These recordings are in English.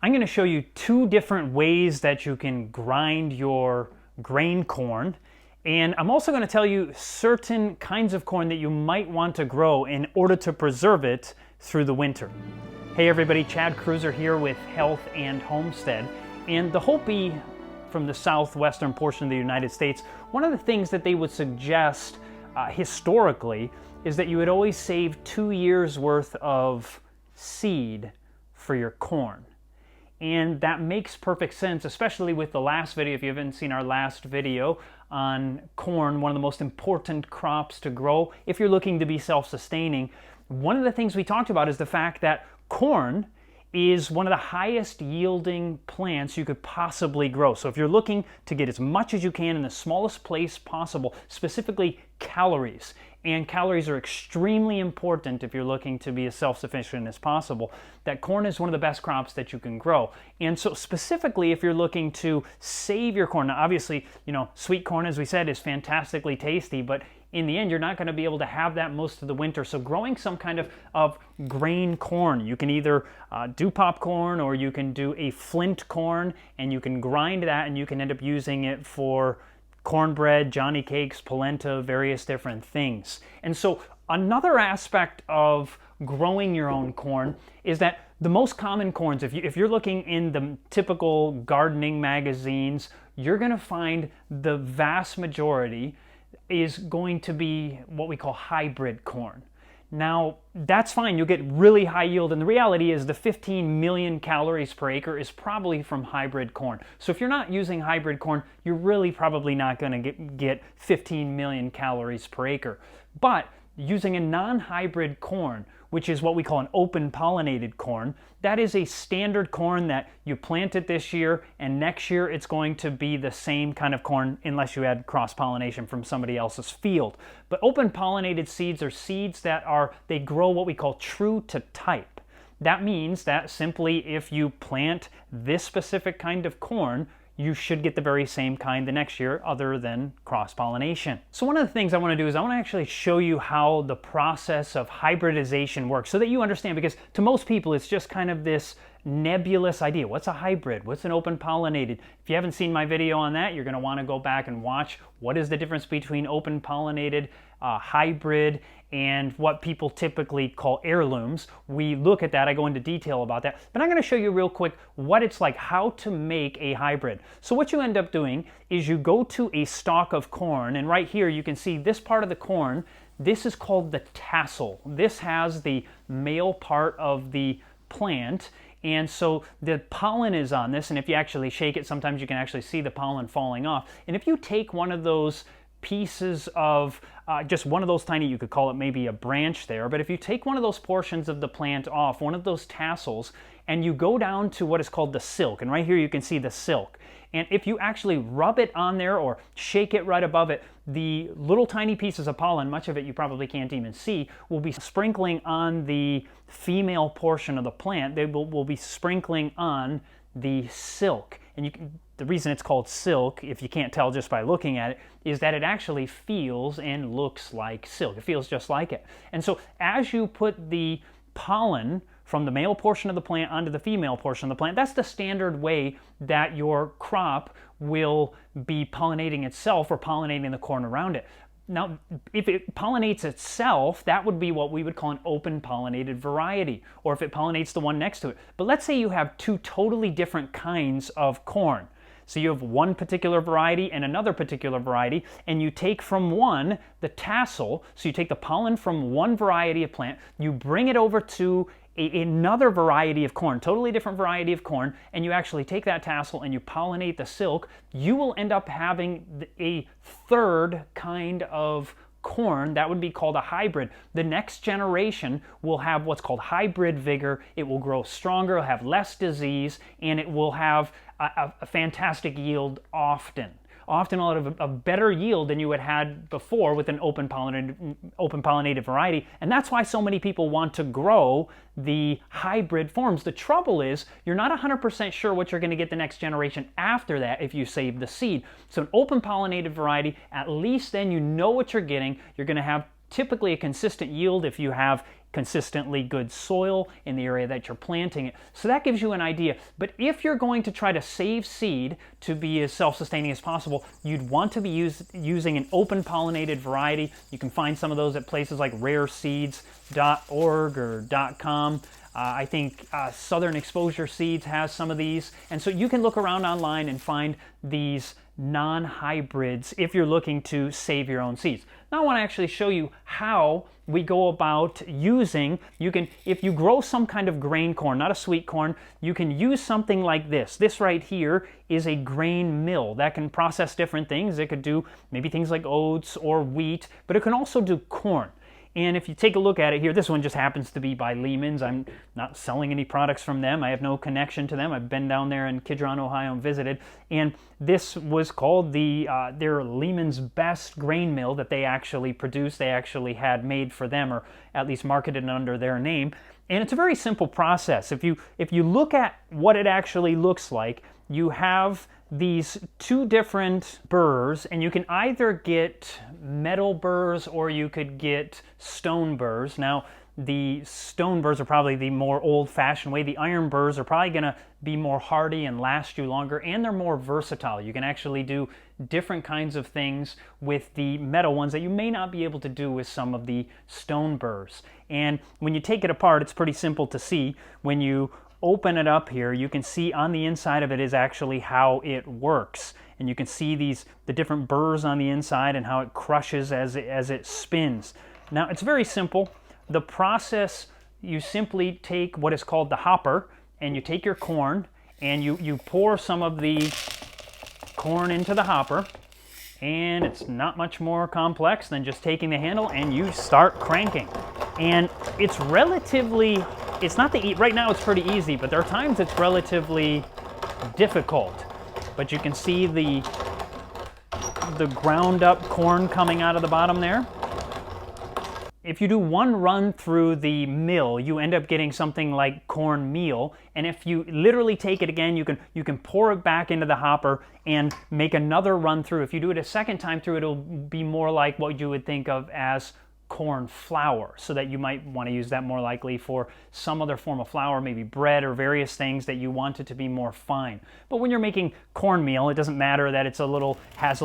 I'm going to show you two different ways that you can grind your grain corn. And I'm also going to tell you certain kinds of corn that you might want to grow in order to preserve it through the winter. Hey everybody, Chad Cruiser here with Health and Homestead. And the Hopi from the southwestern portion of the United States, one of the things that they would suggest historically is that you would always save 2 years worth of seed for your corn. And that makes perfect sense, especially with the last video. If you haven't seen our last video on corn, one of the most important crops to grow if you're looking to be self-sustaining, one of the things we talked about is the fact that corn is one of the highest yielding plants you could possibly grow. So if you're looking to get as much as you can in the smallest place possible, specifically calories, and calories are extremely important if you're looking to be as self-sufficient as possible, that corn is one of the best crops that you can grow. And so specifically if you're looking to save your corn, now obviously, sweet corn, as we said, is fantastically tasty, but in the end, you're not going to be able to have that most of the winter. So growing some kind of grain corn, you can either do popcorn or you can do a flint corn, and you can grind that and you can end up using it for cornbread, Johnny cakes, polenta, various different things. And so another aspect of growing your own corn is that the most common corns, if you're looking in the typical gardening magazines, you're going to find the vast majority is going to be what we call hybrid corn. Now, that's fine. You'll get really high yield, and the reality is the 15 million calories per acre is probably from hybrid corn. So if you're not using hybrid corn, you're really probably not going to get 15 million calories per acre. But using a non-hybrid corn, which is what we call an open pollinated corn, that is a standard corn that you plant it this year, and next year it's going to be the same kind of corn unless you add cross-pollination from somebody else's field. But open pollinated seeds are seeds that they grow what we call true to type. That means that simply if you plant this specific kind of corn, you should get the very same kind the next year other than cross-pollination. So one of the things I want to do is I want to actually show you how the process of hybridization works so that you understand, because to most people it's just kind of this nebulous idea. What's a hybrid? What's an open pollinated? If you haven't seen my video on that, you're going to want to go back and watch what is the difference between open pollinated, hybrid, and what people typically call heirlooms. We look at that. I go into detail about that. But I'm going to show you real quick what it's like, how to make a hybrid. So what you end up doing is you go to a stalk of corn, and right here you can see this part of the corn. This is called the tassel. This has the male part of the plant, and so the pollen is on this, and if you actually shake it, sometimes you can actually see the pollen falling off. And if you take one of those pieces of just one of those tiny, you could call it maybe a branch there, but if you take one of those portions of the plant off, one of those tassels, and you go down to what is called the silk, and right here you can see the silk, and if you actually rub it on there or shake it right above it, the little tiny pieces of pollen, much of it you probably can't even see, will be sprinkling on the female portion of the plant. They will be sprinkling on the silk. And the reason it's called silk, if you can't tell just by looking at it, is that it actually feels and looks like silk. It feels just like it. And so as you put the pollen from the male portion of the plant onto the female portion of the plant, that's the standard way that your crop will be pollinating itself or pollinating the corn around it. Now, if it pollinates itself, that would be what we would call an open pollinated variety, or if it pollinates the one next to it. But let's say you have two totally different kinds of corn. So you have one particular variety and another particular variety, and you take from one the tassel, so you take the pollen from one variety of plant, you bring it over to another variety of corn, totally different variety of corn, and you actually take that tassel and you pollinate the silk, you will end up having a third kind of corn that would be called a hybrid. The next generation will have what's called hybrid vigor. It will grow stronger, it'll have less disease, and it will have a fantastic yield often a lot of a better yield than you had had before with an open pollinated variety. And that's why so many people want to grow the hybrid forms. The trouble is you're not 100% sure what you're going to get the next generation after that if you save the seed. So an open pollinated variety, at least then you know what you're getting. You're going to have typically a consistent yield if you have consistently good soil in the area that you're planting it. So that gives you an idea. But if you're going to try to save seed to be as self-sustaining as possible, you'd want to be using an open pollinated variety. You can find some of those at places like rareseeds.org or .com. I think Southern Exposure Seeds has some of these. And so you can look around online and find these non-hybrids if you're looking to save your own seeds. Now I want to actually show you how we go about using, if you grow some kind of grain corn, not a sweet corn, you can use something like this. This right here is a grain mill that can process different things. It could do maybe things like oats or wheat, but it can also do corn. And if you take a look at it here, this one just happens to be by Lehman's. I'm not selling any products from them. I have no connection to them. I've been down there in Kidron, Ohio and visited. And this was called their Lehman's Best grain mill that they actually produced. They actually had made for them, or at least marketed under their name. And it's a very simple process. If you look at what it actually looks like, you have these two different burrs, and you can either get metal burrs or you could get stone burrs. Now, the stone burrs are probably the more old-fashioned way. The iron burrs are probably going to be more hardy and last you longer, and they're more versatile. You can actually do different kinds of things with the metal ones that you may not be able to do with some of the stone burrs. And when you take it apart, it's pretty simple to see. When you open it up here, you can see on the inside of it is actually how it works. And you can see the different burrs on the inside and how it crushes as it spins. Now, it's very simple. The process, you simply take what is called the hopper, and you take your corn, and you pour some of the corn into the hopper, and it's not much more complex than just taking the handle and you start cranking. And it's relatively, right now it's pretty easy, but there are times it's relatively difficult. But you can see the ground up corn coming out of the bottom there. If you do one run through the mill, you end up getting something like cornmeal. And if you literally take it again, you can pour it back into the hopper and make another run through. If you do it a second time through, it'll be more like what you would think of as corn flour, so that you might want to use that more likely for some other form of flour, maybe bread or various things that you want it to be more fine. But when you're making cornmeal, it doesn't matter that has a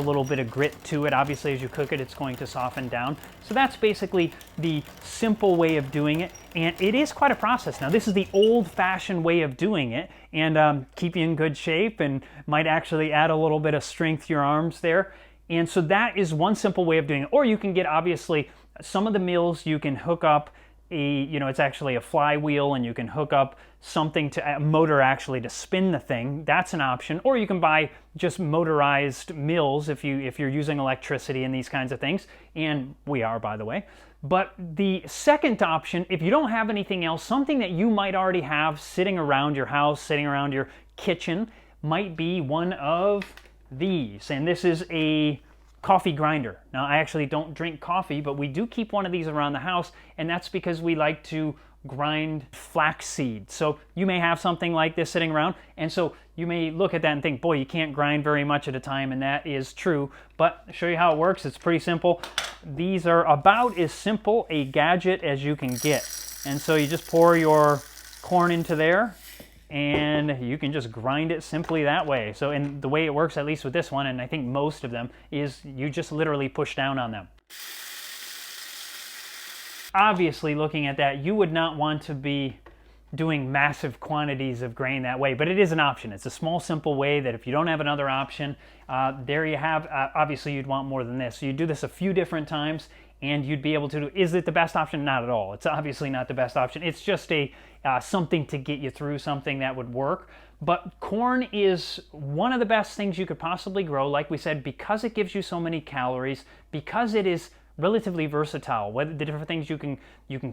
little bit of grit to it. Obviously, as you cook it, it's going to soften down. So that's basically the simple way of doing it, and it is quite a process. Now, this is the old-fashioned way of doing it, and keep you in good shape and might actually add a little bit of strength to your arms there. And so that is one simple way of doing it. Or you can get, obviously, some of the mills you can hook up it's actually a flywheel, and you can hook up something a motor actually to spin the thing. That's an option. Or you can buy just motorized mills if you're using electricity and these kinds of things. And we are, by the way. But the second option, if you don't have anything else, something that you might already have sitting around your house, sitting around your kitchen, might be one of these. And this is a coffee grinder. Now, I actually don't drink coffee, but we do keep one of these around the house, and that's because we like to grind flaxseed. So you may have something like this sitting around, and so you may look at that and think, boy, you can't grind very much at a time, and that is true. But I'll show you how it works. It's pretty simple. These are about as simple a gadget as you can get. And so you just pour your corn into there, and you can just grind it simply that way. So, and the way it works, at least with this one, and I think most of them, is you just literally push down on them. Obviously, looking at that, you would not want to be doing massive quantities of grain that way, but it is an option. It's a small, simple way that if you don't have another option, there you have, obviously you'd want more than this. So you do this a few different times, and you'd be able to do. Is it the best option? Not at all. It's obviously not the best option. It's just something to get you through, something that would work. But corn is one of the best things you could possibly grow, like we said, because it gives you so many calories, because it is relatively versatile. Whether the different things you can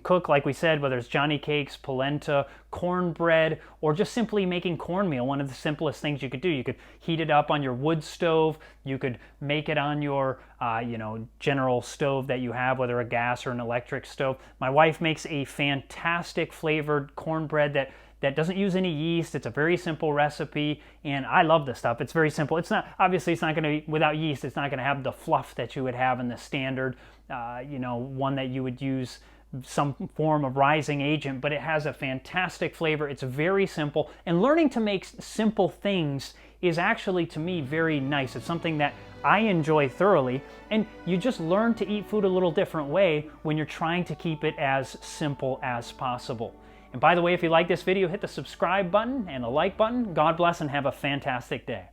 cook, like we said, whether it's Johnny cakes, polenta, cornbread, or just simply making cornmeal, one of the simplest things you could do. You could heat it up on your wood stove. You could make it on your general stove that you have, whether a gas or an electric stove. My wife makes a fantastic flavored cornbread that doesn't use any yeast. It's a very simple recipe, and I love this stuff. It's very simple. It's not going to be, without yeast, it's not going to have the fluff that you would have in the standard, one that you would use some form of rising agent, but it has a fantastic flavor. It's very simple, and learning to make simple things is actually, to me, very nice. It's something that I enjoy thoroughly, and you just learn to eat food a little different way when you're trying to keep it as simple as possible. And by the way, if you like this video, hit the subscribe button and the like button. God bless and have a fantastic day.